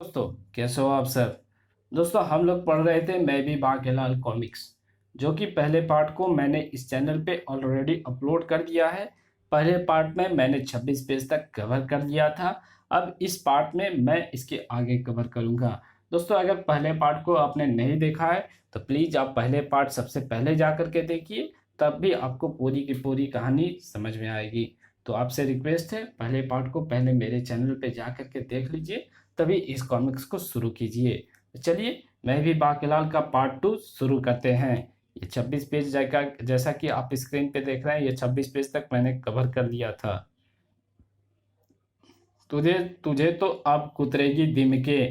दोस्तों, कैसे हो आप सब। दोस्तों, हम लोग पढ़ रहे थे मैं भी बाकेलाल कॉमिक्स, जो कि पहले पार्ट को मैंने इस चैनल पे ऑलरेडी अपलोड कर दिया है। पहले पार्ट में मैंने 26 पेज तक कवर कर लिया था। अब इस पार्ट में मैं इसके आगे कवर करूंगा। दोस्तों, अगर पहले पार्ट को आपने नहीं देखा है तो प्लीज़ आप पहले पार्ट सबसे पहले जा कर के देखिए, तब भी आपको पूरी की पूरी कहानी समझ में आएगी। तो आपसे रिक्वेस्ट है, पहले पार्ट को पहले मेरे चैनल पे जा कर के देख लीजिए, तभी इस कॉमिक्स को शुरू कीजिए। तो चलिए, मैं भी बाकेलाल का पार्ट 2 शुरू करते हैं। ये 26 पेज जैसा कि आप स्क्रीन पे देख रहे हैं, ये 26 पेज तक मैंने कवर कर लिया था। तुझे तुझे तो अब कुतरेगी दिमके।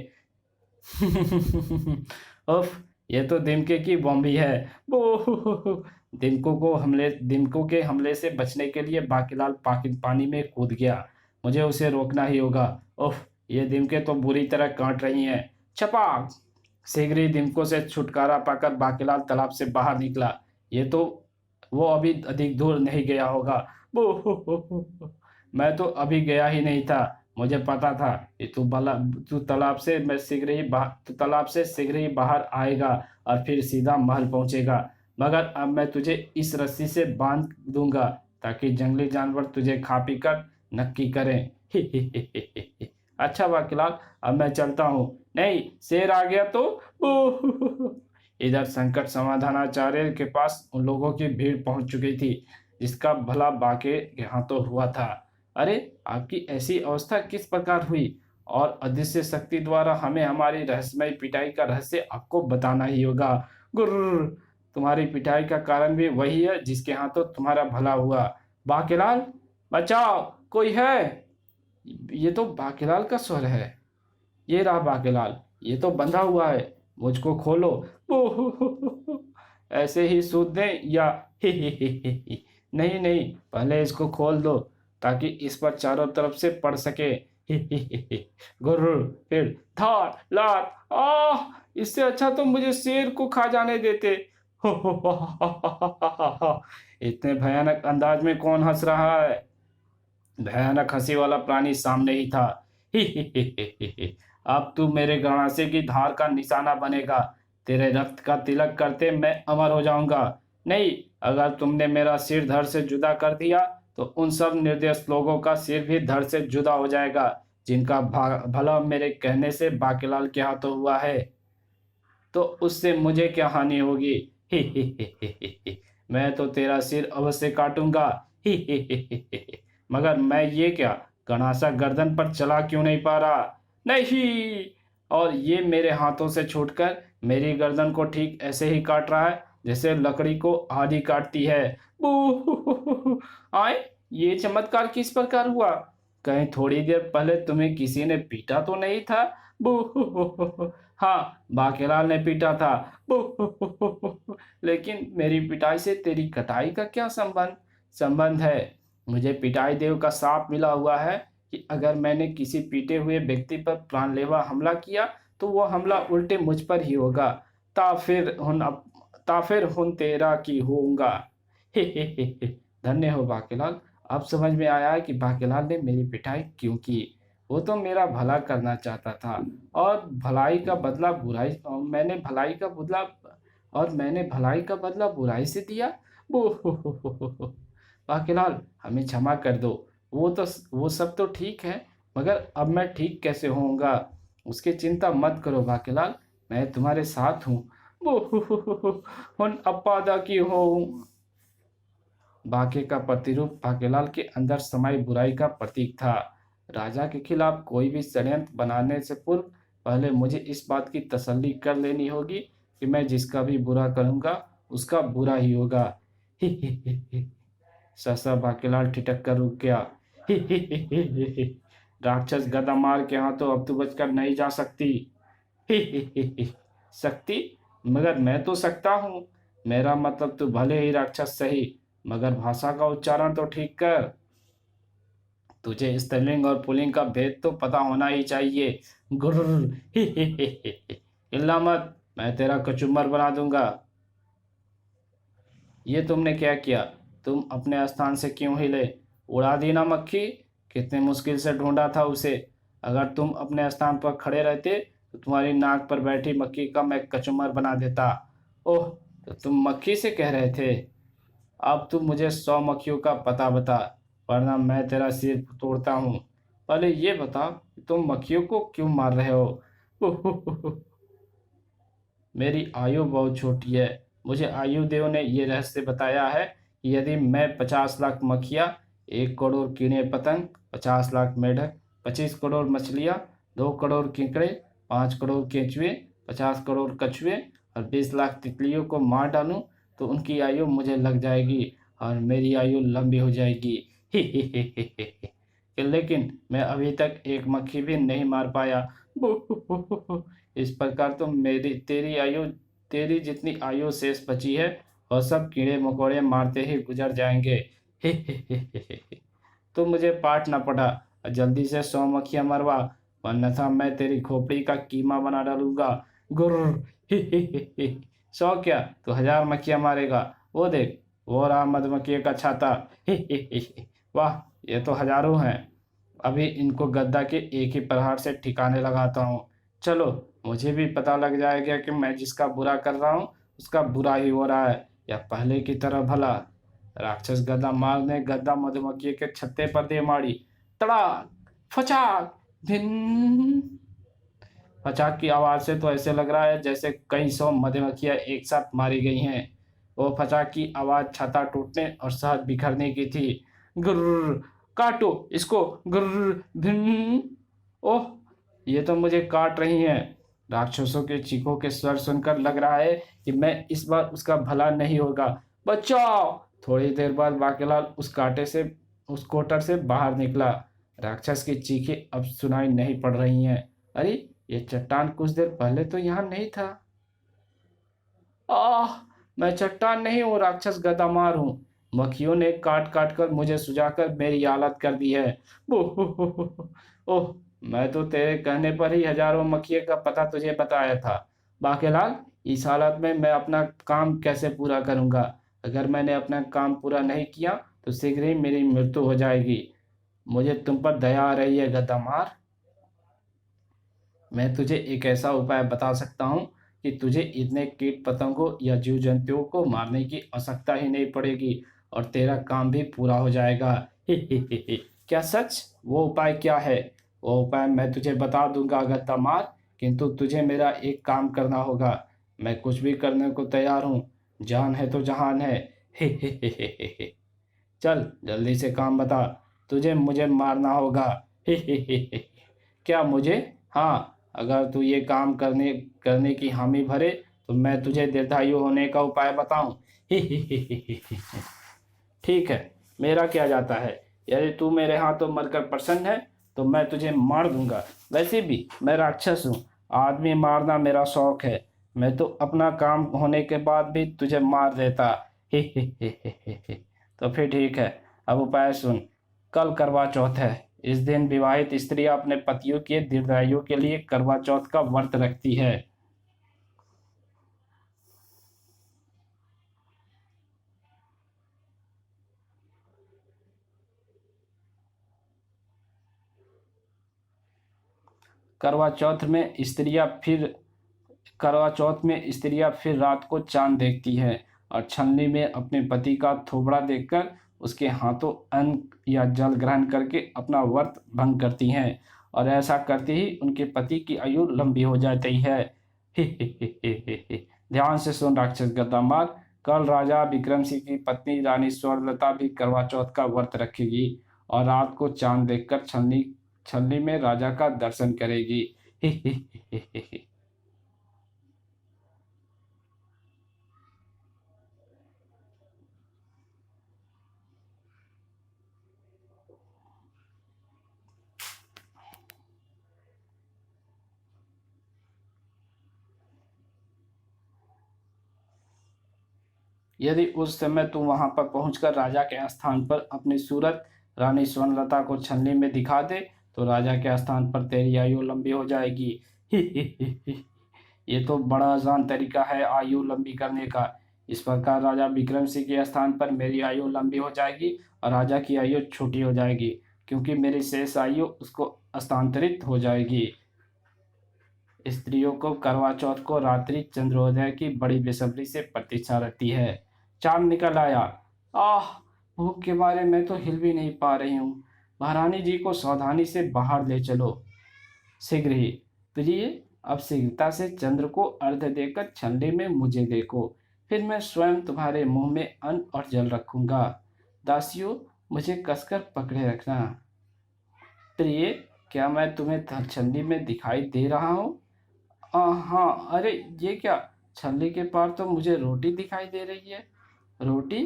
उफ, ये तो दिमके की बॉम्बी है। वो दिमकों के हमले से बचने के लिए बाकेलाल पानी में कूद गया। मुझे उसे रोकना ही होगा। उफ, ये दिमके तो बुरी तरह काट रही हैं। छपाक। शीघ्र ही दिमकों से छुटकारा पाकर बाकेलाल तालाब से बाहर निकला। ये तो वो अभी अधिक दूर नहीं गया होगा। मैं तो अभी गया ही नहीं था। मुझे पता था कि तू तालाब से शीघ्र ही बाहर आएगा और फिर सीधा महल पहुंचेगा। मगर अब मैं तुझे इस रस्सी से बांध दूंगा ताकि जंगली जानवर तुझे खा पी कर नक्की करें। अच्छा वाकिलाल, अब मैं चलता हूँ। नहीं, शेर आ गया तो। इधर संकट समाधानाचार्य के पास उन लोगों की भीड़ पहुंच चुकी थी जिसका भला बाके के हाथों हुआ था। अरे, आपकी ऐसी अवस्था किस प्रकार हुई? और अदृश्य शक्ति द्वारा हमें हमारी रहस्यमय पिटाई का रहस्य आपको बताना ही होगा। गुर्र, तुम्हारी पिटाई का कारण भी वही है जिसके हाथों तुम्हारा भला हुआ। बाकेलाल, बचाओ, कोई है? ये तो बाकेलाल का स्वर है। ये रहा बाकेलाल, ये तो बंधा हुआ है। मुझको खोलो। ऐसे ही सूद दें या नहीं नहीं, पहले इसको खोल दो ताकि इस पर चारों तरफ से पड़ सके। गुर्र, फिर धार लात। आह, इससे अच्छा तो मुझे शेर को खा जाने देते। इतने भयानक अंदाज में कौन हंस रहा है? भयानक हंसी वाला प्राणी सामने ही था। अब तू मेरे गणासे की धार का निशाना बनेगा। तेरे रक्त का तिलक करते मैं अमर हो जाऊंगा। नहीं, अगर तुमने मेरा सिर धड़ से जुदा कर दिया तो उन सब निर्दोष लोगों का सिर भी धड़ से जुदा हो जाएगा जिनका भला मेरे कहने से बाकेलाल के हाथों हुआ है। तो उससे मुझे क्या हानि होगी? मैं तो तेरा सिर अवश्य काटूंगा। मगर मैं ये क्या, गणासा गर्दन पर चला क्यों नहीं पा रहा? नहीं, और ये मेरे हाथों से छूटकर मेरी गर्दन को ठीक ऐसे ही काट रहा है जैसे लकड़ी को आधी काटती है। बू आए, ये चमत्कार किस प्रकार हुआ? कहीं थोड़ी देर पहले तुम्हें किसी ने पीटा तो नहीं था? बू हाँ, बाकेलाल ने पीटा था। बू लेकिन मेरी पिटाई से तेरी कटाई का क्या संबंध है? मुझे पिटाई देव का शाप मिला हुआ है कि अगर मैंने किसी पीटे हुए व्यक्ति पर जानलेवा हमला किया तो वो हमला उल्टे मुझ पर ही होगा। ता फिर हुन अप, ता फिर हुन तेरा की होऊंगा। हे। धन्य हो बाकेलाल, अब समझ में आया है कि बाकेलाल ने मेरी पिटाई क्यों की। वो तो मेरा भला करना चाहता था और भलाई का बदला बुराई और मैंने भलाई का बदला बुराई से दिया। वो बाकीलाल, हमें क्षमा कर दो। वो सब तो ठीक है, मगर अब मैं ठीक कैसे होऊंगा? उसकी चिंता मत करो बाकीलाल, मैं तुम्हारे साथ हूँ। हुन अप्पादा की हो। बाके का प्रतिरूप बाकेलाल के अंदर समाई बुराई का प्रतीक था। राजा के खिलाफ कोई भी षड्यंत्र बनाने से पूर्व पहले मुझे इस बात की तसल्ली कर लेनी होगी कि मैं जिसका भी बुरा करूंगा उसका बुरा ही होगा। सहसा बाकेलाल ठिठक कर रुक गया। राक्षस गदा मार के हाथों अब तू बचकर नहीं जा सकती। शक्ति? मगर मैं तो सकता हूँ। मेरा मतलब तू भले ही राक्षस सही, मगर भाषा का उच्चारण तो ठीक कर। तुझे स्त्रीलिंग और पुल्लिंग का भेद तो पता होना ही चाहिए। गुर्र, हिल्ला मत, मैं तेरा कचूमर बना दूंगा। ये तुमने क्या किया? तुम अपने स्थान से क्यों हिले? उड़ा दी ना मक्खी? कितने मुश्किल से ढूंढा था उसे। अगर तुम अपने स्थान पर खड़े रहते तो तुम्हारी नाक पर बैठी मक्खी का मैं कचूमर बना देता। ओह, तो तुम मक्खी से कह रहे थे। अब तुम मुझे 100 मक्खियों का पता बता, वरना मैं तेरा सिर तोड़ता हूँ। पहले ये बता कि तुम मक्खियों को क्यों मार रहे हो। मेरी आयु बहुत छोटी है। मुझे आयु देव ने ये रहस्य बताया है कि यदि मैं 50 लाख मक्खियाँ, 1 करोड़ कीड़े पतंग, 50 लाख मेढक, 25 करोड़ मछलियाँ, 2 करोड़ कीकड़े, 5 करोड़ केंचुए, 50 करोड़ कछुए और 20 लाख तितलियों को मार डालूं तो उनकी आयु मुझे लग जाएगी और मेरी आयु लंबी हो जाएगी। लेकिन मैं अभी तक एक मक्खी भी नहीं मार पाया। इस प्रकार तो मेरी तेरी आयु तेरी जितनी आयु शेष बची है वह सब कीड़े मकोड़े मारते ही गुजर जाएंगे। तो मुझे पाठ ना पढ़ा और जल्दी से 100 मक्खियां मरवा, वरना था मैं तेरी खोपड़ी का कीमा बना डालूंगा। गुर्र। 100 क्या, तो 1000 मक्खियां मारेगा। वो देख, वो रहा मधुमक्खी का छाता। वाह, ये तो हजारों हैं। अभी इनको गद्दा के एक ही प्रहार से ठिकाने लगाता हूँ। चलो, मुझे भी पता लग जाएगा कि मैं जिसका बुरा कर रहा हूँ उसका बुरा ही हो रहा है, या पहले की तरह भला। राक्षस गद्दा मार ने गद्दा मधुमक्खी के छत्ते पर दे मारी। तड़ाक, फचाक, धिन। फचाक की आवाज से तो ऐसे लग रहा है जैसे कई 100 मधुमक्खियां एक साथ मारी गई हैं। वो फचाक की आवाज छाता टूटने और शहद बिखरने की थी। गुर्र, काटो इसको, गुर्र, भिन। ओह, ये तो मुझे काट रही हैं। राक्षसों के चीखों के स्वर सुनकर लग रहा है कि मैं इस बार उसका भला नहीं होगा। बचाओ। थोड़ी देर बाद बाकेलाल उस कोटर से बाहर निकला। राक्षस की चीखें अब सुनाई नहीं पड़ रही हैं। अरे, ये चट्टान कुछ देर पहले तो यहाँ नहीं था। आह, मैं चट्टान नहीं हूँ, राक्षस गदामार हूँ। मक्खियों ने काट काट कर मुझे सुझाकर मेरी हालत कर दी है। ओह, मैं तो तेरे कहने पर ही हजारों मक्खियों का पता तुझे बताया था। बाकेलाल, इस हालत में मैं अपना काम कैसे पूरा करूंगा? अगर मैंने अपना काम पूरा नहीं किया तो शीघ्र ही मेरी मृत्यु हो जाएगी। मुझे तुम पर दया आ रही है गदामार। मैं तुझे एक ऐसा उपाय बता सकता हूँ कि तुझे इतने कीट पतंगों या जीव जंतुओं को मारने की आवश्यकता ही नहीं पड़ेगी और तेरा काम भी पूरा हो जाएगा। क्या सच? वो उपाय क्या है? वो उपाय मैं तुझे बता दूंगा गद्दा मार, किंतु तुझे मेरा एक काम करना होगा। मैं कुछ भी करने को तैयार हूँ। जान है तो जहान है। चल, जल्दी से काम बता। तुझे मुझे मारना होगा। क्या मुझे? हाँ, अगर तू ये काम करने करने की हामी भरे तो मैं तुझे दीर्घायु होने का उपाय बताऊं। ठीक है, मेरा क्या जाता है। यदि तू मेरे हाथों मरकर प्रसन्न है तो मैं तुझे मार दूंगा। वैसे भी मैं राक्षस हूँ, आदमी मारना मेरा शौक है। मैं तो अपना काम होने के बाद भी तुझे मार देता। तो फिर ठीक है, अब उपाय सुन। कल करवा चौथ है। इस दिन विवाहित स्त्रियां अपने पतियों के दीर्घायु के लिए करवा चौथ का व्रत रखती है। करवा चौथ में स्त्रियां फिर करवा चौथ में स्त्रियां फिर रात को चांद देखती हैं और छलनी में अपने पति का थोबड़ा देखकर उसके हाथों अन्न या जल ग्रहण करके अपना व्रत भंग करती हैं, और ऐसा करते ही उनके पति की आयु लंबी हो जाती है। ध्यान से सुन राक्षस गद्दामार। कल राजा विक्रम सिंह की पत्नी रानी स्वर्णलता भी करवा चौथ का व्रत रखेगी और रात को चांद देखकर छलनी छलनी में राजा का दर्शन करेगी। यदि उस समय तुम वहां पर पहुंचकर राजा के स्थान पर अपनी सूरत रानी स्वर्णलता को छलनी में दिखा दे तो राजा के स्थान पर तेरी आयु लंबी हो जाएगी। ये तो बड़ा आसान तरीका है आयु लंबी करने का। इस प्रकार राजा विक्रम सिंह के स्थान पर मेरी आयु लंबी हो जाएगी और राजा की आयु छोटी हो जाएगी, क्योंकि मेरी शेष आयु उसको हस्तांतरित हो जाएगी। स्त्रियों को करवा चौथ को रात्रि चंद्रोदय की बड़ी बेसब्री से प्रतीक्षा रहती है। चांद निकल आया। आह, भूख के मारे मैं तो हिल भी नहीं पा रही हूँ। महारानी जी को सावधानी से बाहर ले चलो, शीघ्र ही। प्रिय, अब शीघ्रता से चंद्र को अर्घ्य देकर छलनी में मुझे देखो, फिर मैं स्वयं तुम्हारे मुंह में अन्न और जल रखूंगा। दासियों, मुझे कसकर पकड़े रखना। प्रिय, क्या मैं तुम्हें छलनी में दिखाई दे रहा हूँ? हाँ, अरे ये क्या, छलनी के पार तो मुझे रोटी दिखाई दे रही है। रोटी?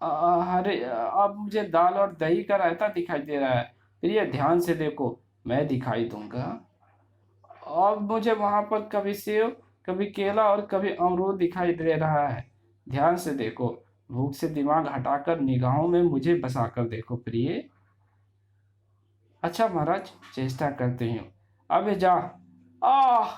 अरे अब मुझे दाल और दही का रायता दिखाई दे रहा है। प्रिय, ध्यान से देखो, मैं दिखाई दूंगा। अब मुझे वहां पर कभी सेव, कभी केला और कभी अमरूद दिखाई दे रहा है। ध्यान से देखो, भूख से दिमाग हटाकर निगाहों में मुझे बसाकर देखो प्रिय। अच्छा महाराज, चेष्टा करती हूँ। अब जा। आह,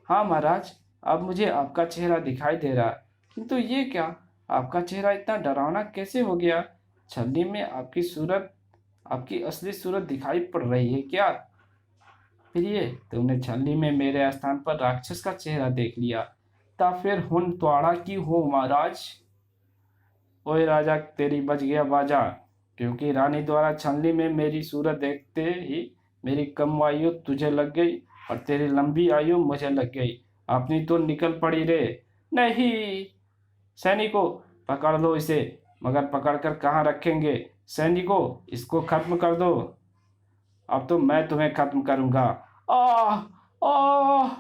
हाँ महाराज, अब मुझे आपका चेहरा दिखाई दे रहा है, किंतु ये क्या, आपका चेहरा इतना डरावना कैसे हो गया? छलनी में आपकी सूरत, आपकी असली सूरत दिखाई पड़ रही है क्या? प्रिय, तुमने छलनी में मेरे स्थान पर राक्षस का चेहरा देख लिया, तब फिर हुन त्वाड़ा की हो महाराज। ओए राजा, तेरी बच गया बाजा, क्योंकि रानी द्वारा छलनी में मेरी सूरत देखते ही मेरी कम आयु तुझे लग गई और तेरी लंबी आयु मुझे लग गई। अपनी तो निकल पड़ी रे। नहीं, सैनिकों, पकड़ लो इसे। मगर पकड़कर कहाँ रखेंगे? सैनिकों, इसको खत्म कर दो। अब तो मैं तुम्हें खत्म करूंगा। आह, आह।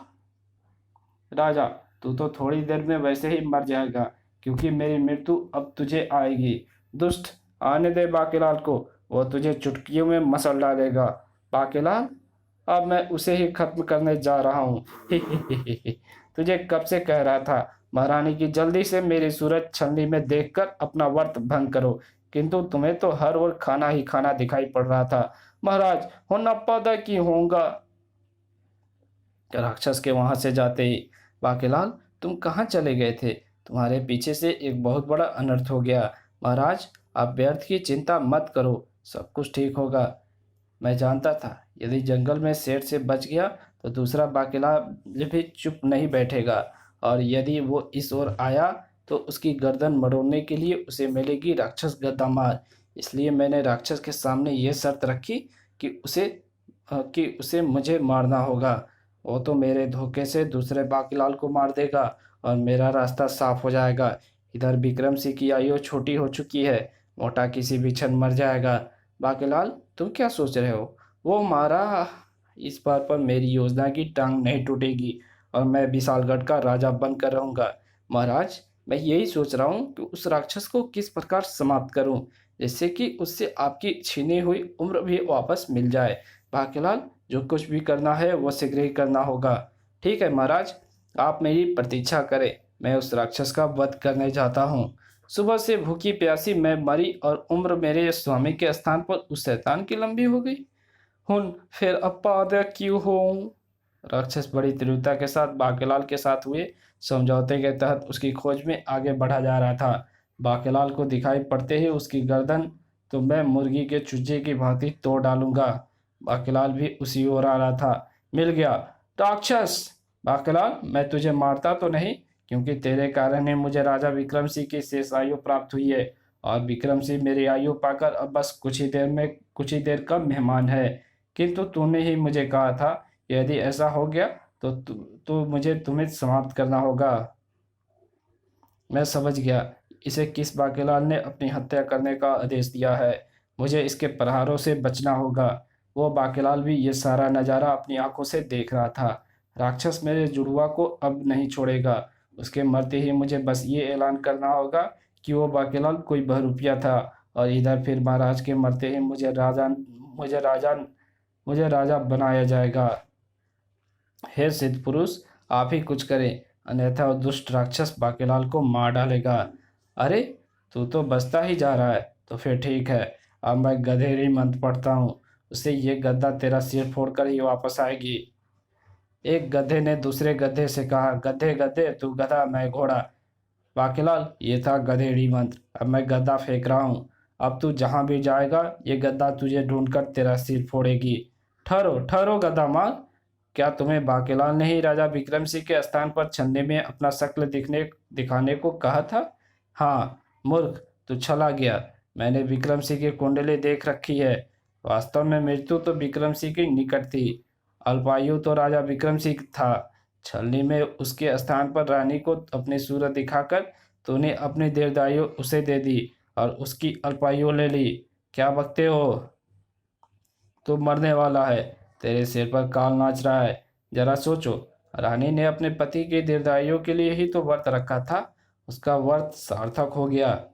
राजा, तू तो थोड़ी देर में वैसे ही मर जाएगा, क्योंकि मेरी मृत्यु अब तुझे आएगी। दुष्ट, आने दे बाकीलाल को, वो तुझे चुटकियों में मसल डालेगा। बाकीलाल, अब मैं उसे ही खत्म करने जा रहा हूँ। तुझे कब से कह रहा था महारानी की जल्दी से मेरी सूरत छलनी में देखकर अपना व्रत भंग करो, किंतु तुम्हें तो हर ओर खाना ही खाना दिखाई पड़ रहा था। महाराज, होना पैदा की होगा। राक्षस के वहां से जाते ही, बाकीलाल, तुम कहाँ चले गए थे? तुम्हारे पीछे से एक बहुत बड़ा अनर्थ हो गया। महाराज, आप व्यर्थ की चिंता मत करो, सब कुछ ठीक होगा। मैं जानता था यदि जंगल में शेर से बच गया तो दूसरा बाकीलाल भी चुप नहीं बैठेगा, और यदि वो इस ओर आया तो उसकी गर्दन मरोड़ने के लिए उसे मिलेगी राक्षस गदा मार। इसलिए मैंने राक्षस के सामने ये शर्त रखी कि उसे मुझे मारना होगा। वो तो मेरे धोखे से दूसरे बाकीलाल को मार देगा और मेरा रास्ता साफ हो जाएगा। इधर विक्रम सिंह की आयु छोटी हो चुकी है, मोटा किसी भी क्षण मर जाएगा। बाकीलाल, तुम क्या सोच रहे हो? वो मारा, इस बार पर मेरी योजना की टांग नहीं टूटेगी और मैं विशालगढ़ का राजा बनकर रहूंगा। महाराज, मैं यही सोच रहा हूँ कि उस राक्षस को किस प्रकार समाप्त करूं, जिससे कि उससे आपकी छीनी हुई उम्र भी वापस मिल जाए। बाकीलाल, जो कुछ भी करना है वो शीघ्र ही करना होगा। ठीक है महाराज, आप मेरी प्रतीक्षा करें, मैं उस राक्षस का वध करने जाता हूँ। सुबह से भूखी प्यासी मैं मरी और उम्र मेरे स्वामी के स्थान पर उस शैतान की लंबी हो गई। हुन फिर अपाद क्यों हो? राक्षस बड़ी तीव्रता के साथ बाकीलाल के साथ हुए समझौते के तहत उसकी खोज में आगे बढ़ा जा रहा था। बाकीलाल को दिखाई पड़ते ही उसकी गर्दन तो मैं मुर्गी के चूजे की भांति तोड़ डालूंगा। बाकीलाल भी उसी ओर आ रहा था। मिल गया। राक्षस! बाकीलाल, मैं तुझे मारता तो नहीं, क्योंकि तेरे कारण ही मुझे राजा विक्रम सिंह की शेष आयु प्राप्त हुई है, और विक्रम सिंह मेरी आयु पाकर अब बस कुछ ही देर का मेहमान है। किंतु तूने ही मुझे कहा था, यदि ऐसा हो गया तो मुझे तुम्हें समाप्त करना होगा। मैं समझ गया, इसे किस बाकीलाल ने अपनी हत्या करने का आदेश दिया है। मुझे इसके प्रहारों से बचना होगा। वो बाकीलाल भी ये सारा नज़ारा अपनी आंखों से देख रहा था। राक्षस मेरे जुड़वा को अब नहीं छोड़ेगा। उसके मरते ही मुझे बस ये ऐलान करना होगा कि वो बाकीलाल कोई बहरूपिया था, और इधर फिर महाराज के मरते ही मुझे राजा बनाया जाएगा। हे सिद्ध पुरुष, आप ही कुछ करें, अन्यथा वो दुष्ट राक्षस बाकीलाल को मार डालेगा। अरे, तू तो बचता ही जा रहा है, तो फिर ठीक है। अब मैं गधेड़ी मंत्र पढ़ता हूँ, उससे ये गद्दा तेरा सिर फोड़कर ही वापस आएगी। एक गधे ने दूसरे गधे से कहा, गधे गधे, तू गधा मैं घोड़ा। बाकीलाल, ये था गधेड़ी मंत्र। अब मैं गद्दा फेंक रहा हूँ। अब तू जहाँ भी जाएगा ये गद्दा तुझे ढूंढकर तेरा सिर फोड़ेगी। ठहरो ठहरो गद्दा मार, क्या तुम्हें बाकेलाल ने ही राजा विक्रम सिंह के स्थान पर छलनी में अपना शक्ल दिखाने को कहा था? हाँ मूर्ख, तू छला गया। मैंने विक्रम सिंह की कुंडली देख रखी है। वास्तव में मृत्यु तो विक्रम सिंह की निकट थी, अल्पायु तो राजा विक्रम सिंह था। छलनी में उसके स्थान पर रानी को अपनी सूरत दिखाकर तूने अपनी दीर्घायु उसे दे दी और उसकी अल्पायु ले ली। क्या बकते हो? तू मरने वाला है, तेरे सिर पर काल नाच रहा है। जरा सोचो, रानी ने अपने पति की दीर्घायु के लिए ही तो व्रत रखा था। उसका व्रत सार्थक हो गया।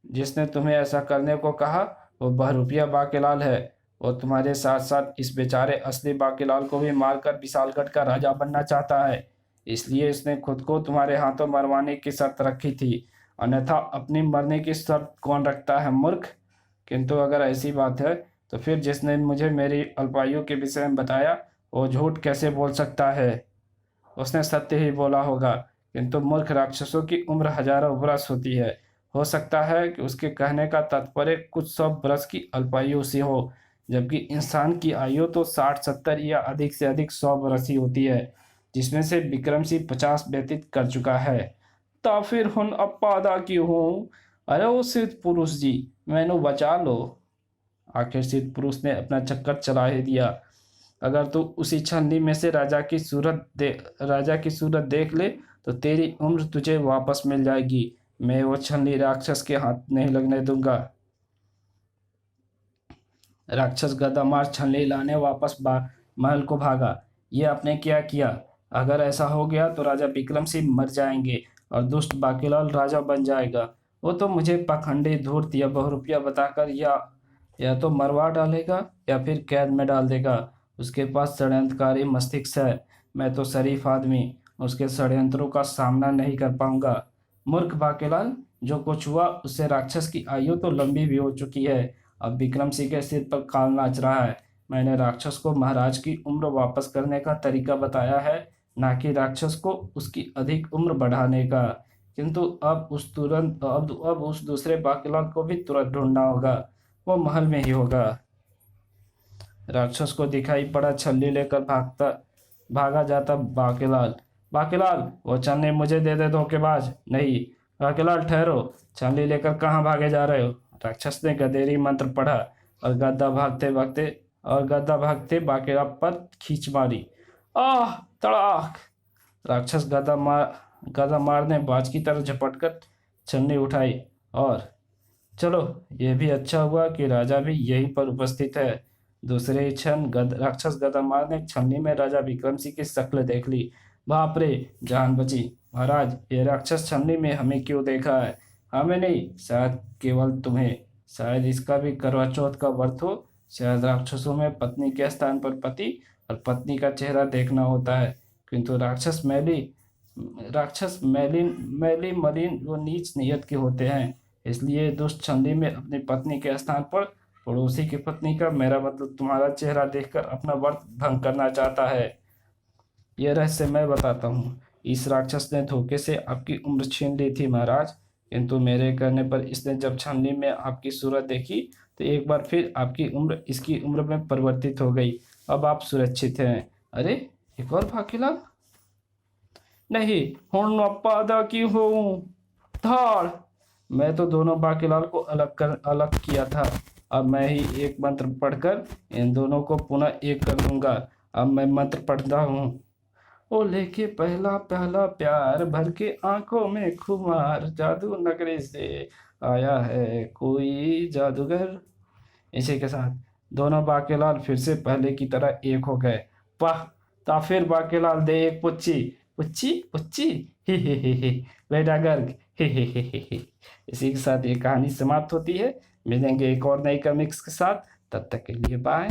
जिसने तुम्हें ऐसा करने को कहा वो बहरूपिया बाकेलाल है। वो तुम्हारे साथ साथ इस बेचारे असली बाकेलाल को भी मारकर विशालगढ़ का राजा बनना चाहता है। इसलिए इसने खुद को तुम्हारे हाथों मरवाने की शर्त रखी थी, अन्यथा अपनी मरने की शर्त कौन रखता है मूर्ख। किंतु अगर ऐसी बात है तो फिर जिसने मुझे मेरी अल्पायु के विषय में बताया वो झूठ कैसे बोल सकता है? उसने सत्य ही बोला होगा, किंतु मूर्ख राक्षसों की उम्र हजारों वर्ष होती है। हो सकता है कि उसके कहने का तात्पर्य कुछ 100 वर्ष की अल्पायु से हो, जबकि इंसान की आयु तो 60-70 या अधिक से अधिक 100 वर्ष ही होती है, जिसमें से विक्रम सिंह 50 व्यतीत कर चुका है। तो फिर हुन अपादा क्यों हूँ? अरे वो सिद्ध पुरुष जी, मैनू बचा लो। आखिर सिद्ध पुरुष ने अपना चक्कर चला ही दिया। अगर तू उसी छलनी में से राजा की सूरत देख ले तो तेरी उम्र तुझे वापस मिल जाएगी। मैं वो छलनी राक्षस के हाथ नहीं लगने दूंगा। राक्षस गदामार छलनी लाने वापस महल को भागा। ये आपने क्या किया? अगर ऐसा हो गया तो राजा विक्रम सिंह मर जाएंगे और दुष्ट बाकीलाल राजा बन जाएगा। वो तो मुझे पाखंडी धूर्त या बहुरूपिया बताकर या तो मरवा डालेगा या फिर कैद में डाल देगा। उसके पास षड्यंत्रकारी मस्तिष्क है। मैं तो शरीफ आदमी उसके षड्यंत्रों का सामना नहीं कर पाऊंगा। मूर्ख बाकेलाल, जो कुछ हुआ उससे राक्षस की आयु तो लंबी भी हो चुकी है। अब विक्रम सिंह के सिर पर काल नाच रहा है। मैंने राक्षस को महाराज की उम्र वापस करने का तरीका बताया है, ना कि राक्षस को उसकी अधिक उम्र बढ़ाने का। किंतु अब उस दूसरे बाकेलाल को भी तुरंत ढूंढना होगा। वो महल में ही होगा। राक्षस को दिखाई पड़ा छल्ली लेकर भागा जाता बाकेलाल। बाकेलाल, वो छलनी मुझे दे दे धोखेबाज। नहीं बाकेलाल, ठहरो, छलनी लेकर कहाँ भागे जा रहे हो? राक्षस ने गदेरी मंत्र पढ़ा और गद्दा भागते बाकेलाल पर खींच मारी। आह! तड़ाक! राक्षस गदा मारने बाज की तरह झपटकर छलनी उठाई और चलो, यह भी अच्छा हुआ कि राजा भी यहीं पर उपस्थित है। दूसरे ही क्षण राक्षस गदामार ने छलनी में राजा विक्रम सिंह की शक्ल देख ली। बाप रे, जान बची। महाराज, ये राक्षस छलनी में हमें क्यों देखा है? हमें नहीं, शायद केवल तुम्हें। शायद इसका भी करवा चौथ का व्रत हो। शायद राक्षसों में पत्नी के स्थान पर पति और पत्नी का चेहरा देखना होता है, किंतु राक्षस मैली मलिन वो नीच नियत के होते हैं। इसलिए दुष्ट छलनी में अपनी पत्नी के स्थान पर पड़ोसी की पत्नी का, मेरा मतलब तुम्हारा चेहरा देखकर अपना व्रत भंग करना चाहता है। यह रहस्य मैं बताता हूँ। इस राक्षस ने धोखे से आपकी उम्र छीन ली थी महाराज, किंतु मेरे कहने पर इसने जब छलनी में आपकी सूरत देखी तो एक बार फिर आपकी उम्र इसकी उम्र में परिवर्तित हो गई। अब आप सुरक्षित हैं। अरे, एक और बाकेलाल? नहीं, हुण अपादा की हूँ। धाड़! मैं तो दोनों बाकेलाल को अलग किया था। अब मैं ही एक मंत्र पढ़कर इन दोनों को पुनः एक कर दूंगा। अब मैं मंत्र पढ़ता हूँ। ओ लेके पहला पहला प्यार, भर के आंखों में खुमार, जादू नगरी से आया है कोई जादूगर। इसी के साथ दोनों बाकेलाल फिर से पहले की तरह एक हो गए। वाह! ता फिर बाकेलाल दे एक पुच्ची पुच्ची पुच्ची, ही बेटा गर्ग, ही। इसी के साथ ये कहानी समाप्त होती है। मिलेंगे एक और नई कॉमिक्स के साथ, तब तक के लिए बाय।